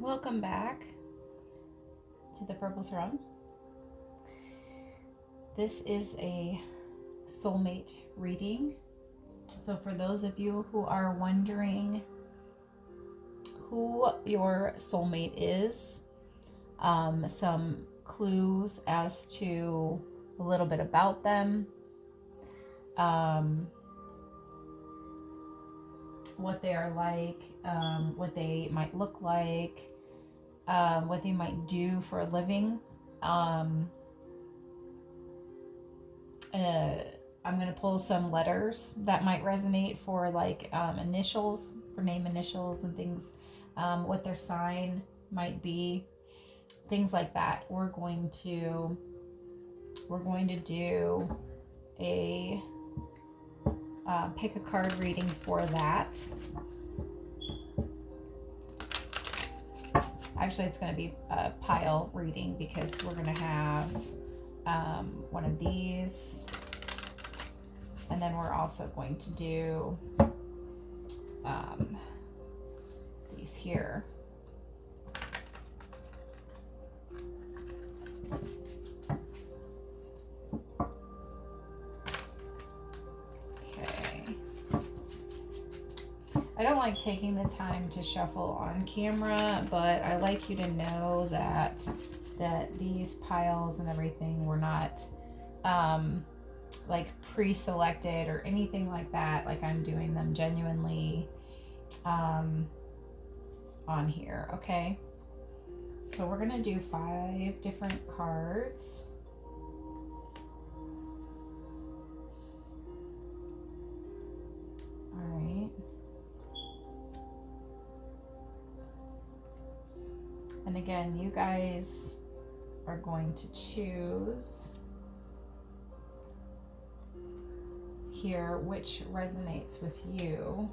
Welcome back to the Purple Throne. This is a soulmate reading. So for those of you who are wondering who your soulmate is, some clues as to a little bit about them, what they are like, what they might look like, what they might do for a living. I'm going to pull some letters that might resonate for like initials, for name initials and things, what their sign might be, things like that. We're going to do a pick a card reading for that. Actually, it's going to be a pile reading because we're going to have one of these, and then we're also going to do these here. I don't like taking the time to shuffle on camera, but I like you to know that these piles and everything were not like pre-selected or anything like that. Like I'm doing them genuinely on here, okay? So we're gonna do 5 different cards. All right. And again, you guys are going to choose here which resonates with you.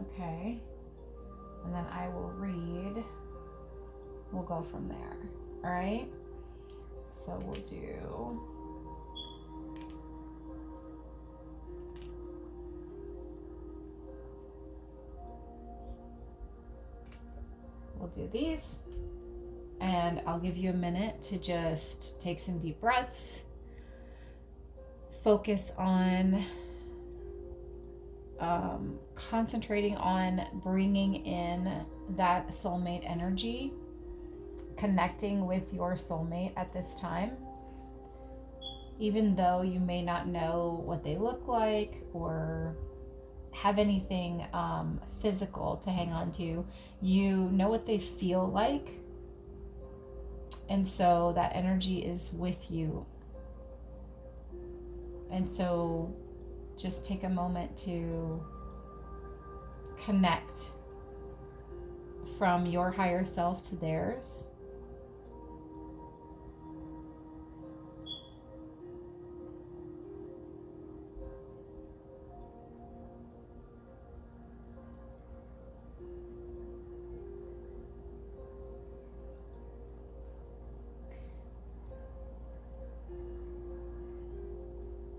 Okay. And then I will read. We'll go from there. All right. So we'll do these, and I'll give you a minute to just take some deep breaths, focus on concentrating on bringing in that soulmate energy, connecting with your soulmate at this time. Even though you may not know what they look like or have anything physical to hang on to, you know what they feel like, and so that energy is with you. And so just take a moment to connect from your higher self to theirs.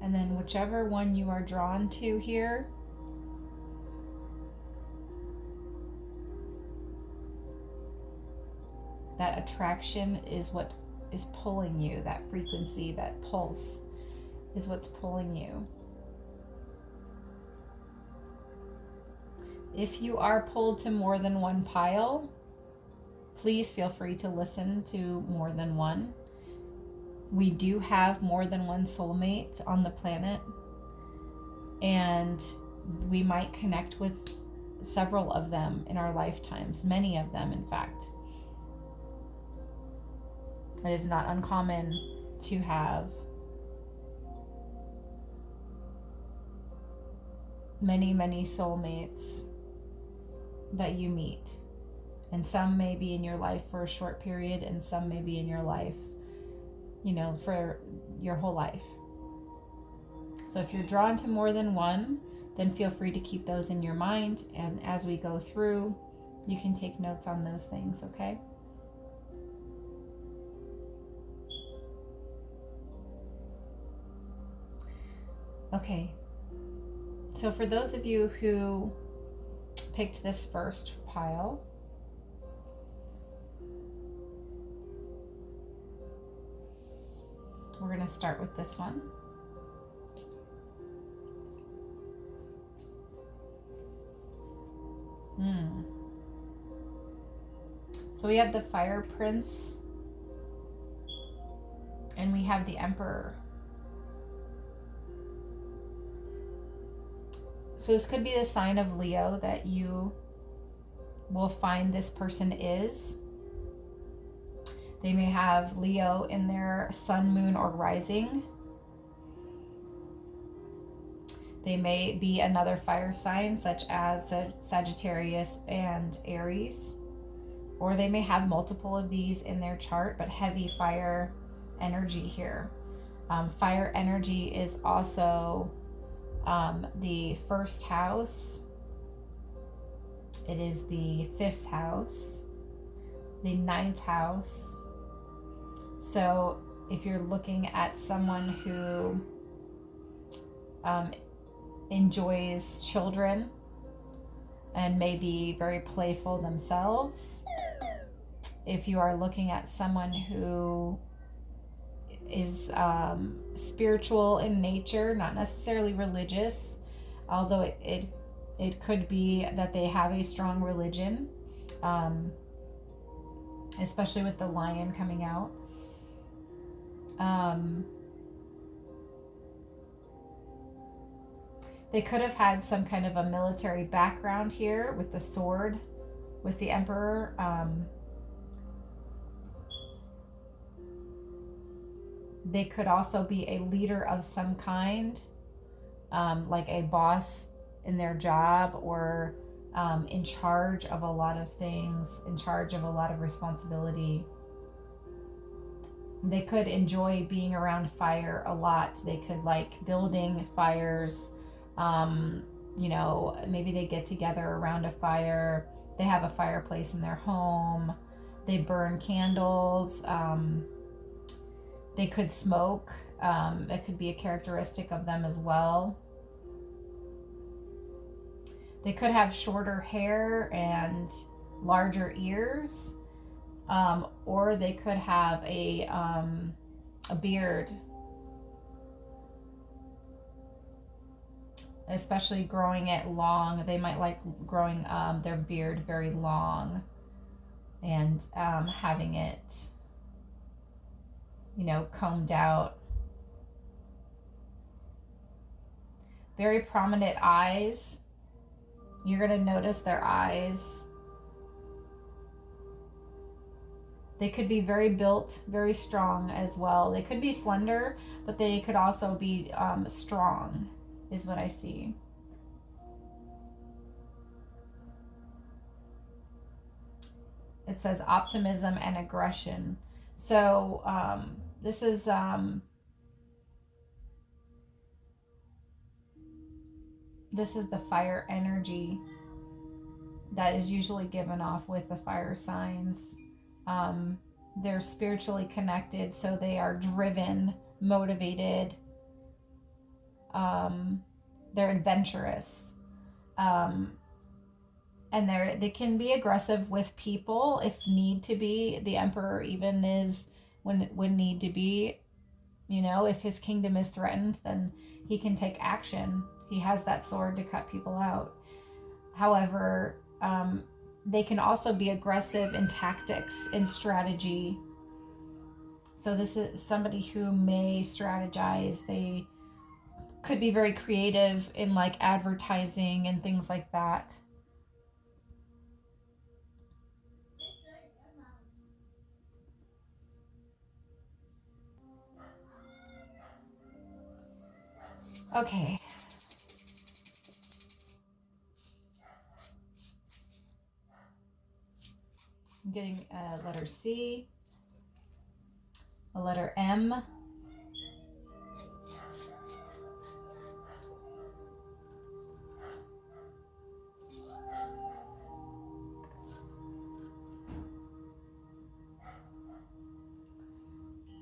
And then whichever one you are drawn to here, that attraction is what is pulling you. That frequency, that pulse is what's pulling you. If you are pulled to more than one pile, please feel free to listen to more than one. We do have more than one soulmate on the planet, and we might connect with several of them in our lifetimes, many of them, in fact. It is not uncommon to have many, many soulmates that you meet. And some may be in your life for a short period, and some may be in your life, for your whole life. So if you're drawn to more than one, then feel free to keep those in your mind. And as we go through, you can take notes on those things, okay? Okay. So for those of you who picked this first pile, we're going to start with this one. So we have the Fire Prince and we have the Emperor. So this could be the sign of Leo that you will find this person is. They may have Leo in their sun, moon, or rising. They may be another fire sign such as Sagittarius and Aries. Or they may have multiple of these in their chart, but heavy fire energy here. Fire energy is also the first house. It is the fifth house, the ninth house. So if you're looking at someone who enjoys children and may be very playful themselves, if you are looking at someone who is spiritual in nature, not necessarily religious, although it could be that they have a strong religion, especially with the lion coming out. They could have had some kind of a military background here with the sword, with the Emperor. They could also be a leader of some kind, like a boss in their job, or in charge of a lot of things, in charge of a lot of responsibility. They could enjoy being around fire a lot. They could like building fires. Maybe they get together around a fire. They have a fireplace in their home. They burn candles. They could smoke. It could be a characteristic of them as well. They could have shorter hair and larger ears, or they could have a beard, especially growing it long. They might like growing their beard very long and having it, combed out. Very prominent eyes. You're going to notice their eyes. They could be very built, very strong as well. They could be slender, but they could also be strong, is what I see. It says optimism and aggression. So this is the fire energy that is usually given off with the fire signs. They're spiritually connected, so they are driven, motivated. They're adventurous. And they can be aggressive with people if need to be. The Emperor even is when need to be. If his kingdom is threatened, then he can take action. He has that sword to cut people out. However, they can also be aggressive in tactics, in strategy. So this is somebody who may strategize. They could be very creative in like advertising and things like that. Okay. I'm getting a letter C, a letter M,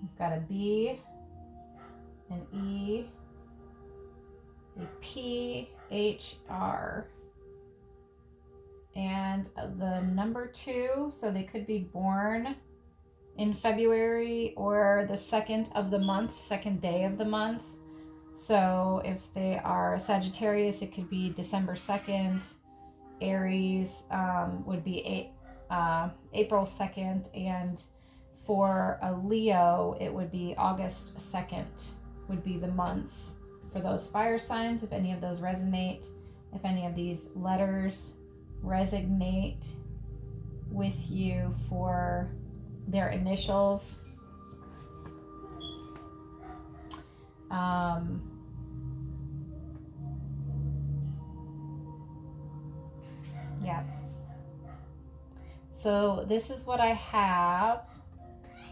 I've got a B, an E, a PHR, and the number 2, so they could be born in February or the second of the month, second day of the month. So if they are Sagittarius, it could be December 2nd. Aries would be April 2nd. And for a Leo, it would be August 2nd would be the months for those fire signs. If any of those resonate, if any of these letters resonate with you for their initials. Yeah. So this is what I have.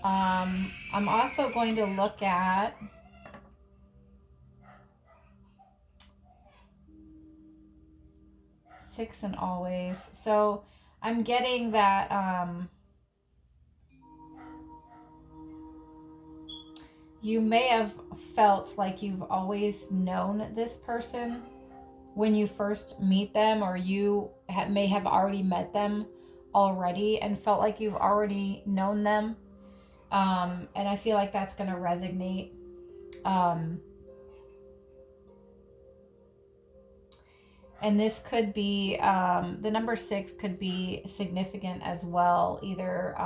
I'm also going to look at six and always. So I'm getting that you may have felt like you've always known this person when you first meet them, or you may have already met them already and felt like you've already known them. And I feel like that's going to resonate. And this could be, the number 6 could be significant as well. Either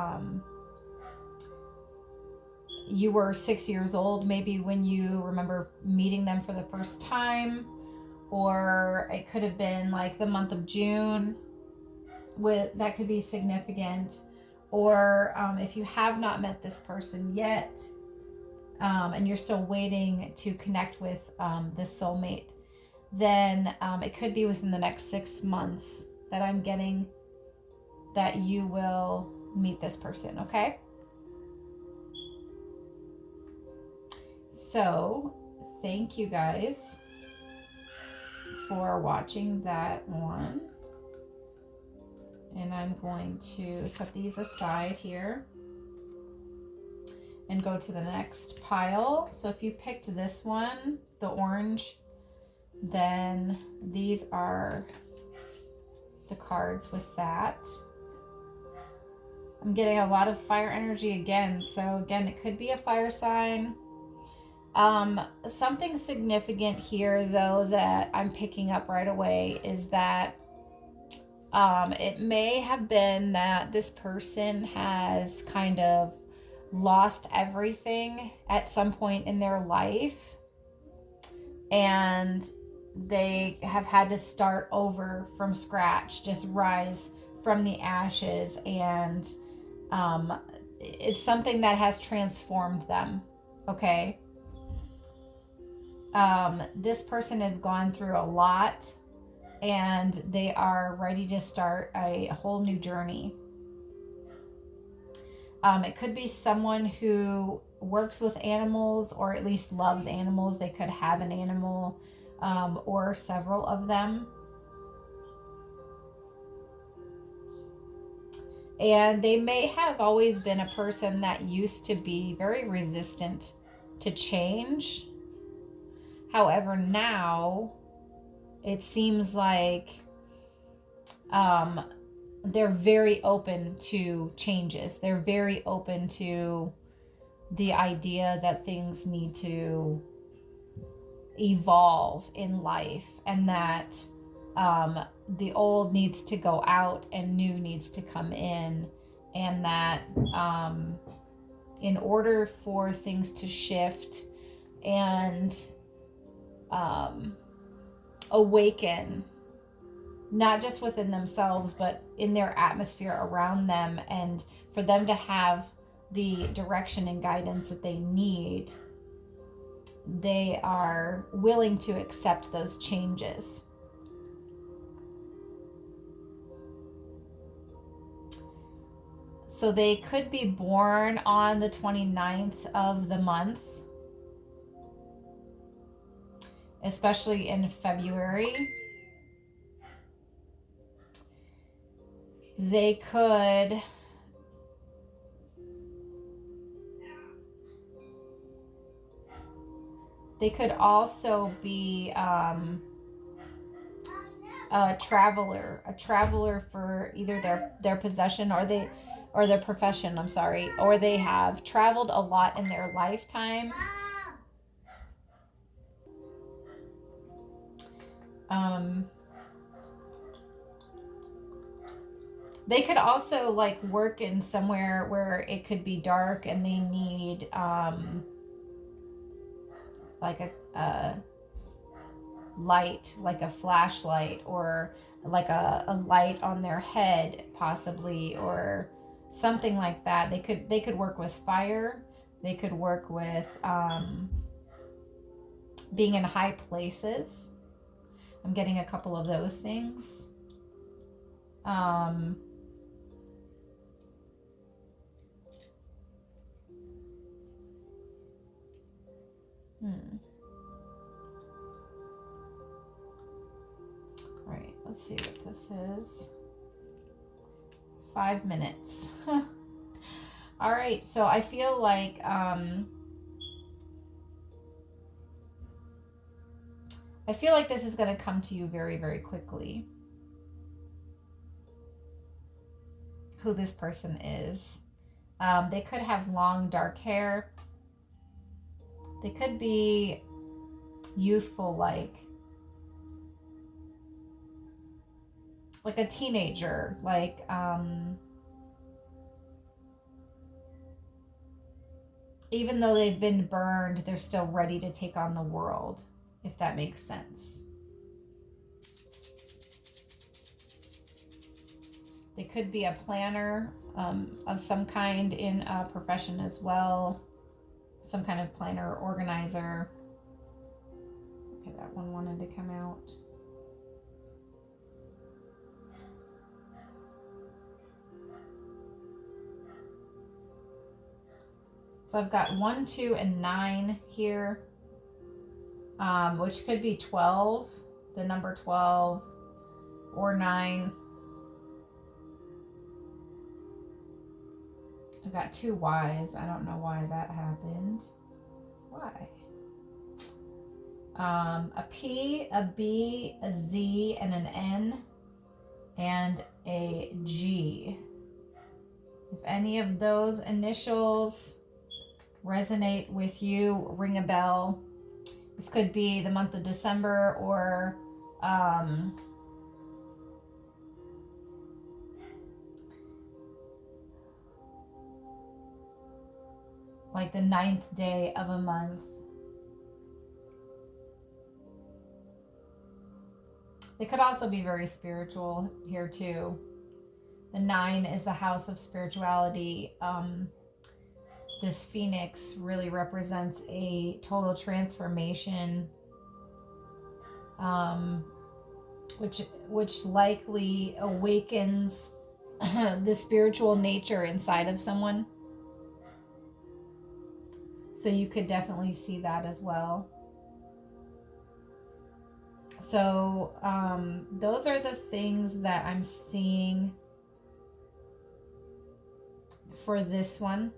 you were 6 years old, maybe when you remember meeting them for the first time, or it could have been like the month of June. That could be significant. Or if you have not met this person yet, and you're still waiting to connect with this soulmate, then it could be within the next 6 months that I'm getting that you will meet this person, okay? So, thank you guys for watching that one. And I'm going to set these aside here and go to the next pile. So if you picked this one, the orange, then these are the cards with that. I'm getting a lot of fire energy again. So again, it could be a fire sign. Something significant here though that I'm picking up right away is that it may have been that this person has kind of lost everything at some point in their life, and they have had to start over from scratch, just rise from the ashes, and it's something that has transformed them, okay? This person has gone through a lot, and they are ready to start a whole new journey. It could be someone who works with animals, or at least loves animals. They could have an animal, or several of them. And they may have always been a person that used to be very resistant to change. However, now it seems like they're very open to changes. They're very open to the idea that things need to evolve in life, and that the old needs to go out and new needs to come in, and that in order for things to shift and awaken, not just within themselves, but in their atmosphere around them, and for them to have the direction and guidance that they need, they are willing to accept those changes. So they could be born on the 29th of the month, especially in February. They could They could also be a traveler for either their possession or their profession, I'm sorry, or they have traveled a lot in their lifetime. They could also like work in somewhere where it could be dark and they need like a light, like a flashlight, or like a light on their head possibly, or something like that. They could work with fire. They could work with being in high places. I'm getting a couple of those things. Right, let's see what this is. 5 minutes. All right, so I feel like this is going to come to you very, very quickly. Who this person is. They could have long, dark hair. They could be youthful, like a teenager, like even though they've been burned, they're still ready to take on the world, if that makes sense. They could be a planner of some kind in a profession as well. Some kind of planner or organizer. Okay, that one wanted to come out. So I've got 1, 2, and 9 here, which could be 12, the number 12, or 9. I've got 2 Y's. I don't know why that happened. Why? A P, a B, a Z, and an N, and a G. If any of those initials resonate with you, ring a bell. This could be the month of December, or like the 9th day of a month. They could also be very spiritual here too. The 9 is the house of spirituality. This phoenix really represents a total transformation, which likely awakens the spiritual nature inside of someone. So you could definitely see that as well. So those are the things that I'm seeing for this one.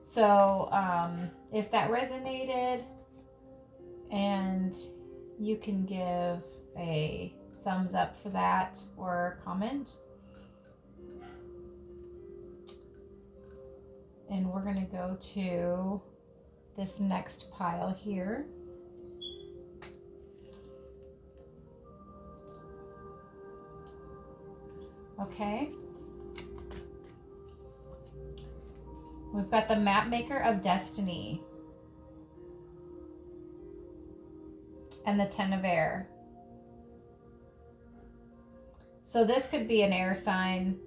So if that resonated, and you can give a thumbs up for that or comment. And we're going to go to this next pile here. Okay. We've got the map maker of destiny and the 10 of air. So this could be an air sign.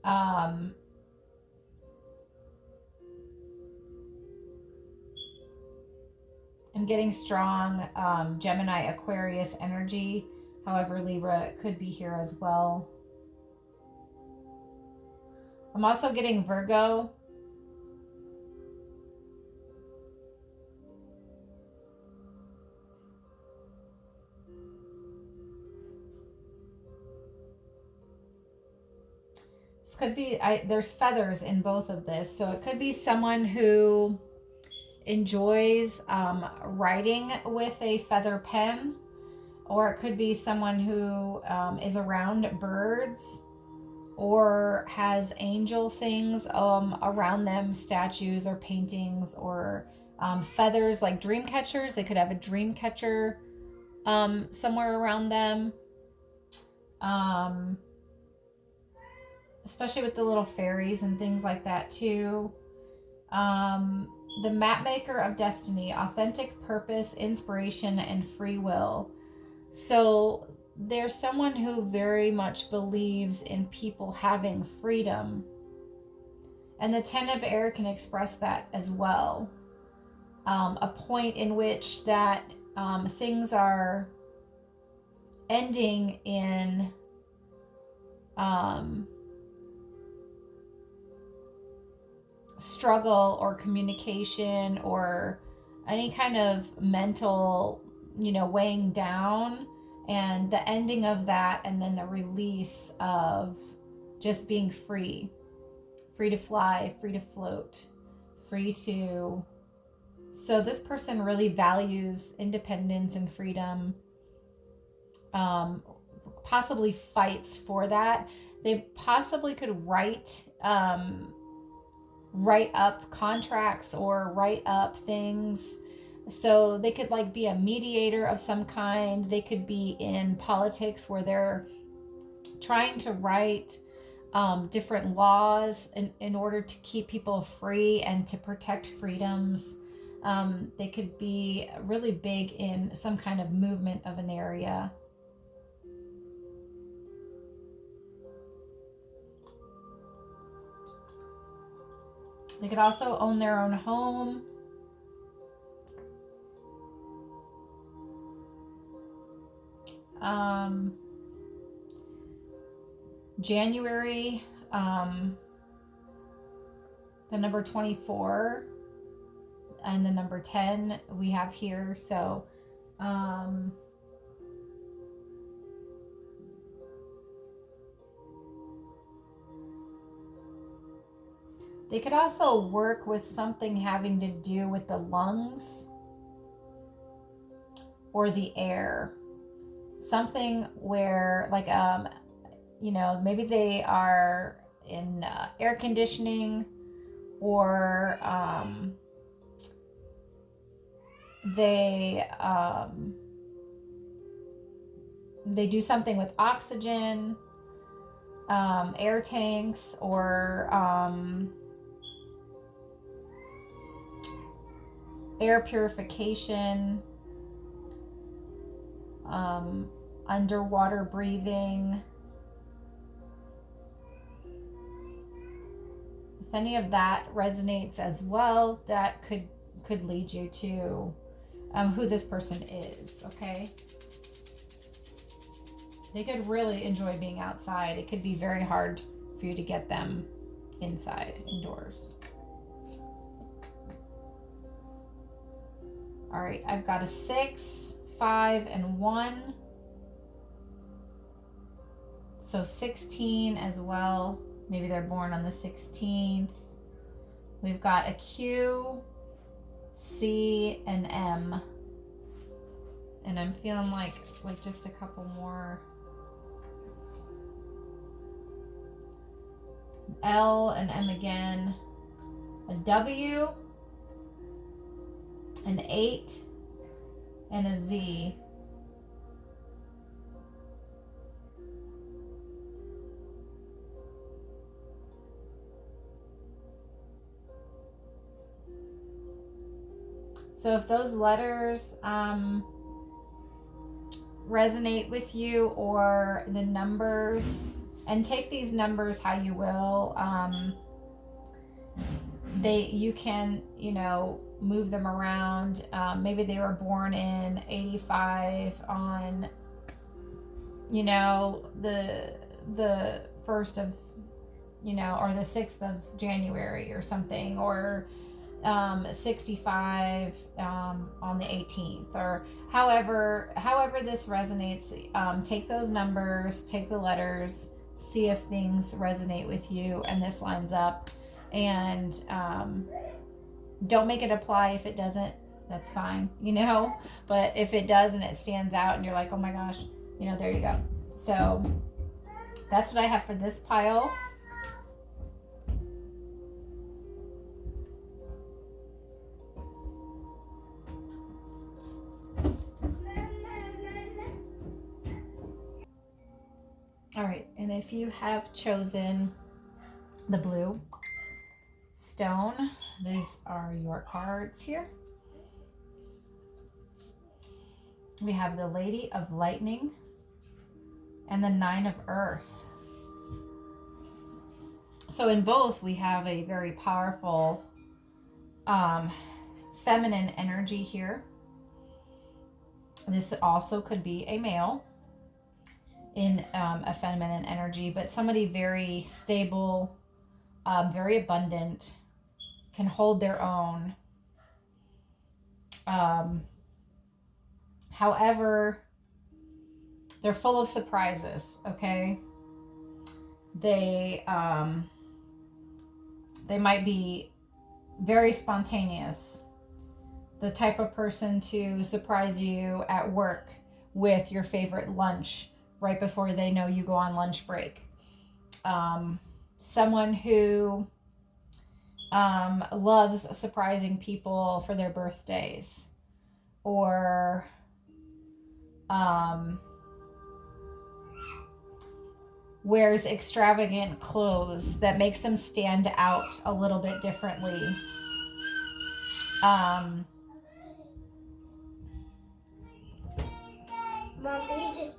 I'm getting strong Gemini, Aquarius energy. However, Libra could be here as well. I'm also getting Virgo. This could be, there's feathers in both of this. So it could be someone who enjoys writing with a feather pen, or it could be someone who is around birds or has angel things around them, statues or paintings, or feathers like dream catchers. They could have a dream catcher somewhere around them. Especially with the little fairies and things like that too. The map maker of destiny, authentic purpose, inspiration, and free will. So there's someone who very much believes in people having freedom. And the 10 of air can express that as well. A point in which that things are ending in struggle or communication or any kind of mental, weighing down, and the ending of that, and then the release of just being free to fly, free to float, free to. So this person really values independence and freedom, possibly fights for that. They possibly could write up contracts or write up things. So they could like be a mediator of some kind. They could be in politics where they're trying to write different laws in order to keep people free and to protect freedoms. They could be really big in some kind of movement of an area. They could also own their own home. January, the number 24 and the number 10 we have here. So, they could also work with something having to do with the lungs or the air. Something where, like, maybe they are in air conditioning, or they do something with oxygen, air tanks, or air purification, underwater breathing. If any of that resonates as well, that could lead you to who this person is. Okay, they could really enjoy being outside. It could be very hard for you to get them indoors. All right, I've got a 6, 5, and 1. So 16 as well. Maybe they're born on the 16th. We've got a Q, C, and M. And I'm feeling like just a couple more. L and M again. A W, an 8, and a Z. So if those letters resonate with you, or the numbers, and take these numbers how you will, you can, move them around. Maybe they were born in 85 on, the 1st of, or the 6th of January or something, or 65 on the 18th, or however this resonates. Take those numbers, take the letters, see if things resonate with you and this lines up. And don't make it apply if it doesn't. That's fine, you know. But if it does and it stands out and you're like, oh my gosh, you know, there you go. So that's what I have for this pile. All right, and if you have chosen the blue stone, these are your cards here. We have the Lady of Lightning and the Nine of Earth. So in both, we have a very powerful feminine energy here. This also could be a male in a feminine energy, but somebody very stable, very abundant, can hold their own. However, they're full of surprises, okay? They might be very spontaneous, the type of person to surprise you at work with your favorite lunch right before they know you go on lunch break. Someone who loves surprising people for their birthdays, or wears extravagant clothes that makes them stand out a little bit differently. Mom, you just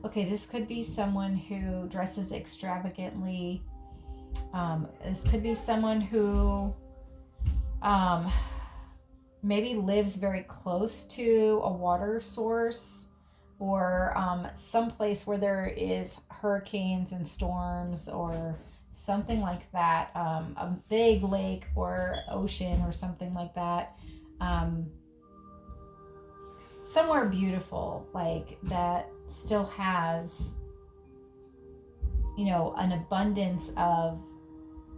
okay, this could be someone who dresses extravagantly. This could be someone who maybe lives very close to a water source, or someplace where there is hurricanes and storms or something like that. A big lake or ocean or something like that. Somewhere beautiful, like that still has, you know, an abundance of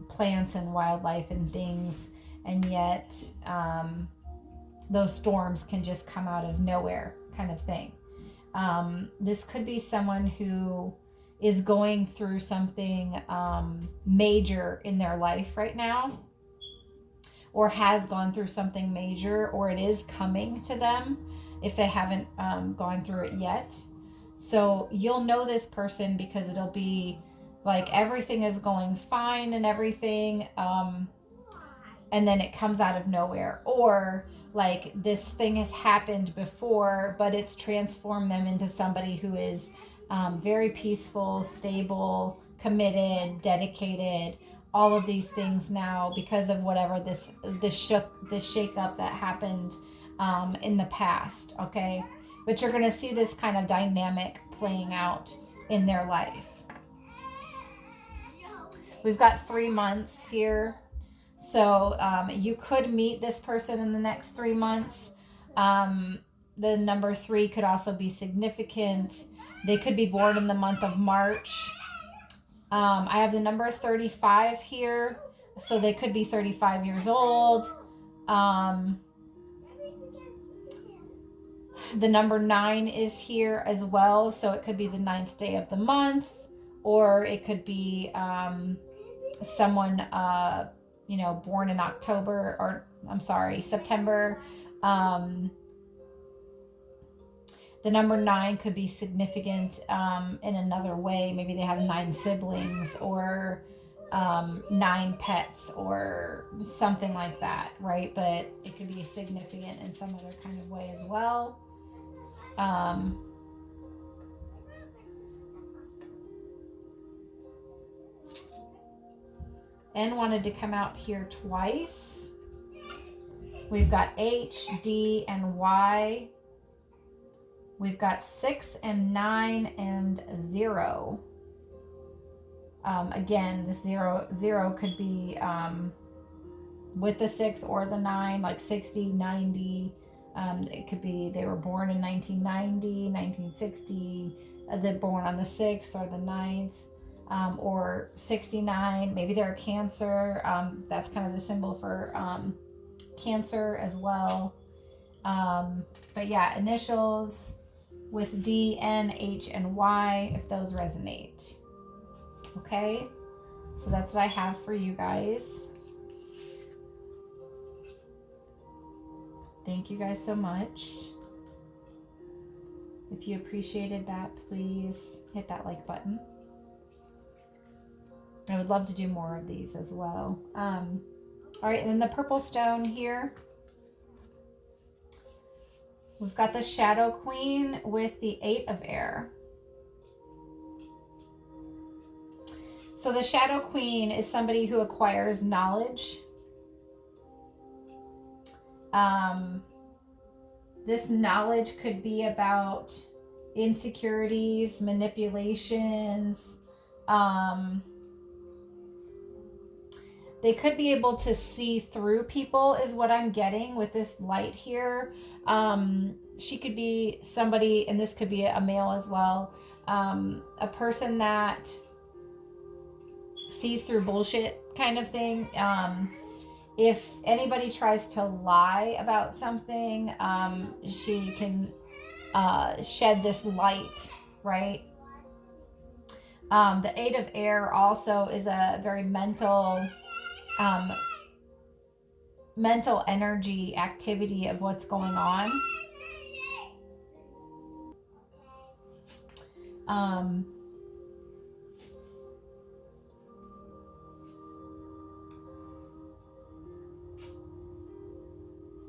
plants and wildlife and things, and yet those storms can just come out of nowhere, kind of thing. This could be someone who is going through something major in their life right now, or has gone through something major, or it is coming to them if they haven't gone through it yet. So you'll know this person because it'll be like everything is going fine and everything, and then it comes out of nowhere. Or like this thing has happened before, but it's transformed them into somebody who is very peaceful, stable, committed, dedicated, all of these things now because of whatever this shakeup that happened in the past, okay? But you're going to see this kind of dynamic playing out in their life. We've got 3 months here. So you could meet this person in the next 3 months. The number 3 could also be significant. They could be born in the month of March. I have the number 35 here. So they could be 35 years old. The number 9 is here as well. So it could be the 9th day of the month, or it could be someone, you know, born in October, or I'm sorry, September. The number 9 could be significant in another way. Maybe they have 9 siblings, or 9 pets, or something like that, right? But it could be significant in some other kind of way as well. N wanted to come out here twice. We've got H, D, and Y. We've got 6 and 9 and 0. Again, this zero could be with the 6 or the 9, like 60, 90. It could be they were born in 1990, 1960, they're born on the 6th or the 9th, or 69. Maybe they're a Cancer. That's kind of the symbol for Cancer as well. But yeah, initials with D, N, H, and Y, if those resonate. Okay, so that's what I have for you guys. Thank you guys so much. If you appreciated that, please hit that like button. I would love to do more of these as well. All right, and then the purple stone here. We've got the Shadow Queen with the 8 of Air. So the Shadow Queen is somebody who acquires knowledge. This knowledge could be about insecurities, manipulations. They could be able to see through people is what I'm getting with this light here. She could be somebody, and this could be a male as well, a person that sees through bullshit kind of thing. If anybody tries to lie about something, she can shed this light, right? The 8 of Air also is a very mental energy activity of what's going on.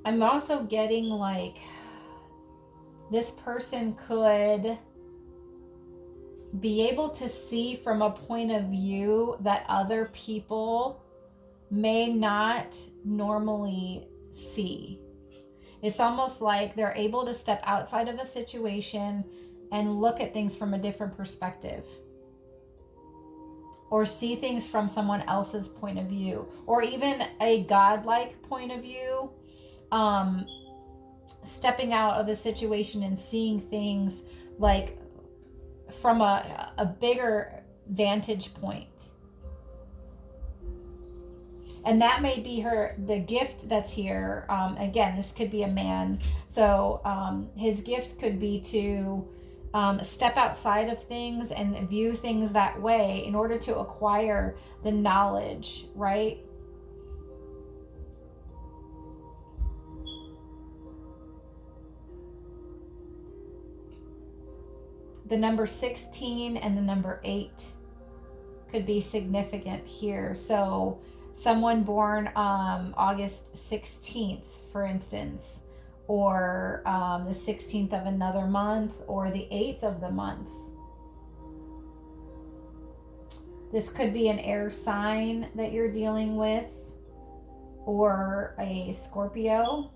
I'm also getting like this person could be able to see from a point of view that other people may not normally see. It's almost like they're able to step outside of a situation and look at things from a different perspective, or see things from someone else's point of view, or even a godlike point of view. Stepping out of a situation and seeing things like from a bigger vantage point. And that may be the gift that's here. Again, this could be a man. So his gift could be to step outside of things and view things that way in order to acquire the knowledge, right? The number 16 and the number 8 could be significant here. So someone born August 16th, for instance, or the 16th of another month, or the 8th of the month. This could be an air sign that you're dealing with, or a Scorpio.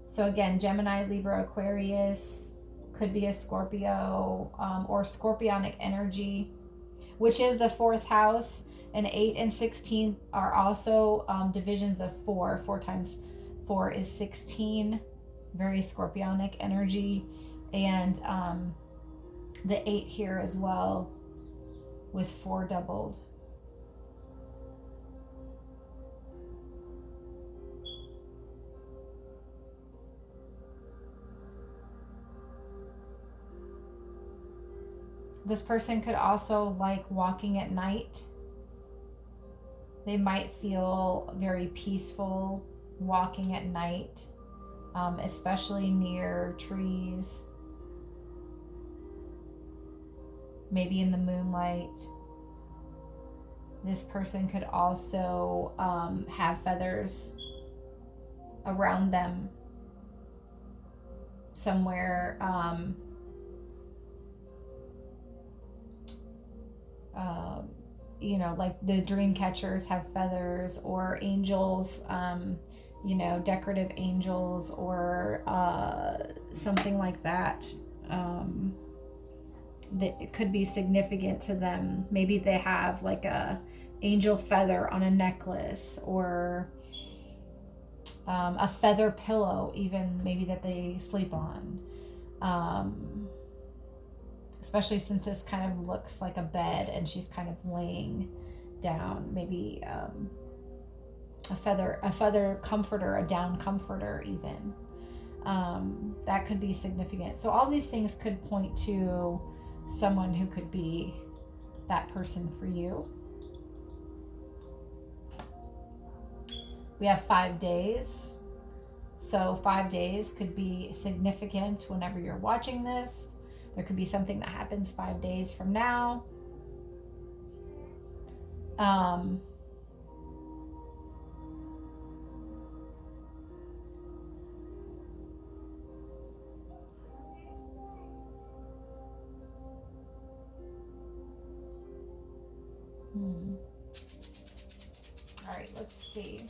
So again, Gemini, Libra, Aquarius, could be a Scorpio, or scorpionic energy, which is the 4th house. And 8 and 16 are also divisions of 4. 4 times 4 is 16, very scorpionic energy. And the 8 here as well, with 4 doubled. This person could also like walking at night. They might feel very peaceful walking at night, especially near trees, maybe in the moonlight. This person could also have feathers around them somewhere. You know, like the dream catchers have feathers, or angels, you know, decorative angels, or something like that. That it could be significant to them. Maybe they have like a angel feather on a necklace, or a feather pillow even maybe that they sleep on. Especially since this kind of looks like a bed and she's kind of laying down. Maybe a feather comforter, a down comforter even. That could be significant. So all these things could point to someone who could be that person for you. We have 5 days. So 5 days could be significant whenever you're watching this. There could be something that happens 5 days from now. All right, let's see.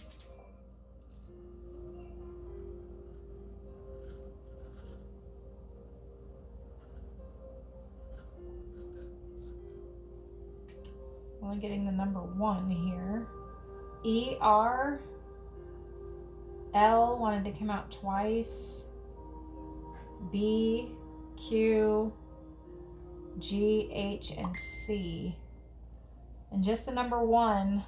Only getting the number 1 here. E-R. L wanted to come out twice. B, Q, G, H, and C. And just the number 1.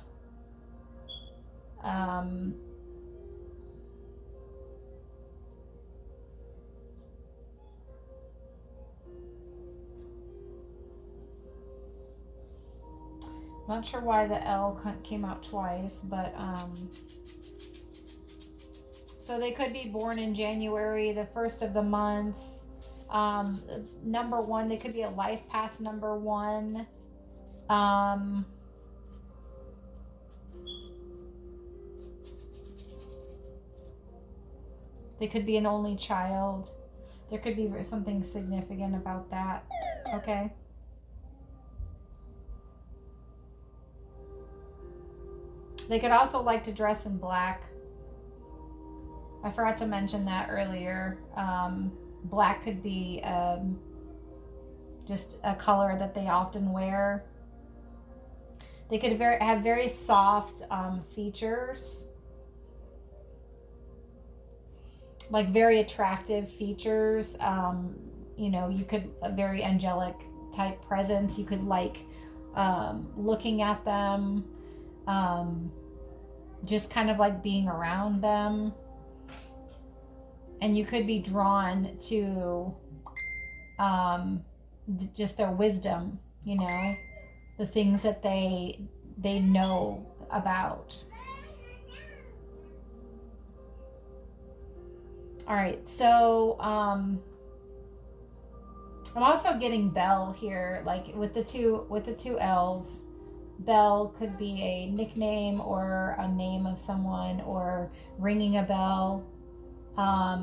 Not sure why the L came out twice, but so they could be born in January, the 1st of the month. Number 1, they could be a life path number 1. They could be an only child. There could be something significant about that. Okay. They could also like to dress in black. I forgot to mention that earlier. Black could be just a color that they often wear. They could have very soft features, like very attractive features. You know, you could, a very angelic type presence. You could like looking at them, just kind of like being around them. And you could be drawn to just their wisdom, you know, the things that they know about. All right, so I'm also getting Belle here, like with the two L's. Belle could be a nickname or a name of someone, or ringing a bell. I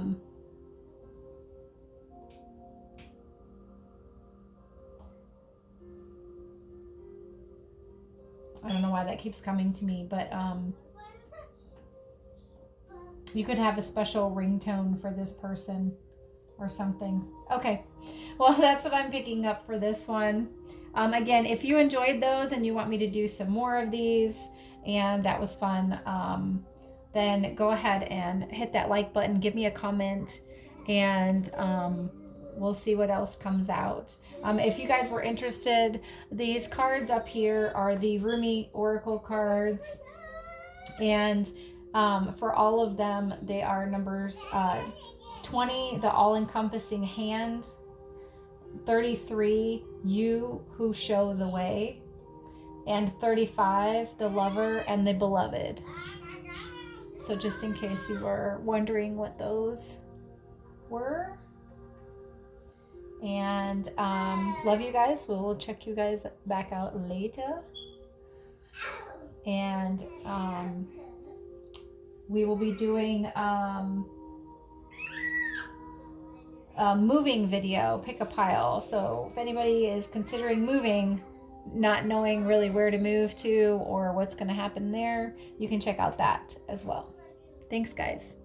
don't know why that keeps coming to me, but you could have a special ringtone for this person or something. Okay, well, that's what I'm picking up for this one. Again, if you enjoyed those and you want me to do some more of these and that was fun, then go ahead and hit that like button, give me a comment, and we'll see what else comes out. If you guys were interested, these cards up here are the Rumi Oracle cards, and for all of them, they are numbers 20, the all-encompassing hand, 33, you who show the way, and 35, the lover and the beloved. So just in case you were wondering what those were. And love you guys. We'll check you guys back out later. And we will be doing a moving video, pick a pile. So if anybody is considering moving, not knowing really where to move to or what's going to happen there, you can check out that as well. Thanks, guys.